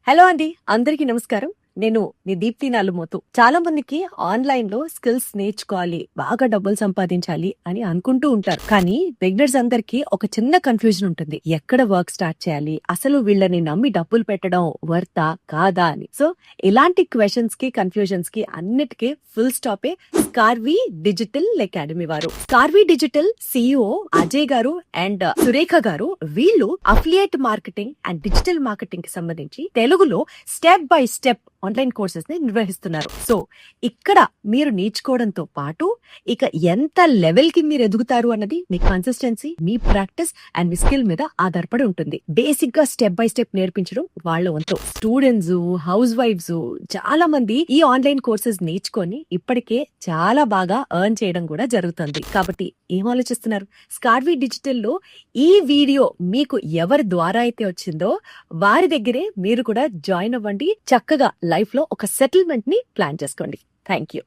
Hello అండి, అందరికీ నమస్కారం. నేను మీ దీప్తి నాలుమోతు. చాలా మందికి ఆన్లైన్ లో స్కిల్స్ నేర్చుకోవాలి, బాగా డబ్బులు సంపాదించాలి అని అనుకుంటూ ఉంటారు. కానీ బిగినర్స్ అందరికి ఒక చిన్న కన్ఫ్యూజన్ ఉంటుంది. ఎక్కడ వర్క్ స్టార్ట్ చేయాలి, అసలు వీళ్ళని నమ్మి డబ్బులు పెట్టడం వర్తా కాదా అని. సో ఇలాంటి క్వశ్చన్స్ కి, కన్ఫ్యూజన్స్ కి అన్నిటికీ ఫుల్ స్టాపే స్కార్వి డిజిటల్ అకాడమీ వారు. స్కార్వి డిజిటల్ సిఇఓ అజయ్ గారు అండ్ సురేఖ గారు, వీళ్ళు affiliate marketing and digital marketing కి సంబంధించి తెలుగులో step by step online courses ని నిర్వహిస్తున్నారు. సో ఇక్కడ మీరు నేర్చుకోవడంతో పాటు ఇక ఎంత లెవెల్ కి మీరు ఎదుగుతారు అన్నది మీ కన్సిస్టెన్సీ, మీ ప్రాక్టీస్ అండ్ మీ స్కిల్ మీద ఆధారపడి ఉంటుంది. బేసిక్ గా స్టెప్ బై స్టెప్ నేర్పించడం వాళ్ళ వంతు. స్టూడెంట్స్, హౌస్ వైఫ్స్ చాలా మంది ఈ ఆన్లైన్ కోర్సెస్ నేర్చుకొని ఇప్పటికే చాలా బాగా ఎర్న్ చేయడం కూడా జరుగుతుంది. కాబట్టి ఏం ఆలోచిస్తున్నారు? స్కార్వి డిజిటల్ లో ఈ వీడియో మీకు ఎవరి ద్వారా అయితే వచ్చిందో వారి దగ్గరే మీరు కూడా జాయిన్ అవ్వండి. చక్కగా లైఫ్ లో ఒక సెటిల్మెంట్ ని ప్లాన్ చేసుకోండి. Thank you.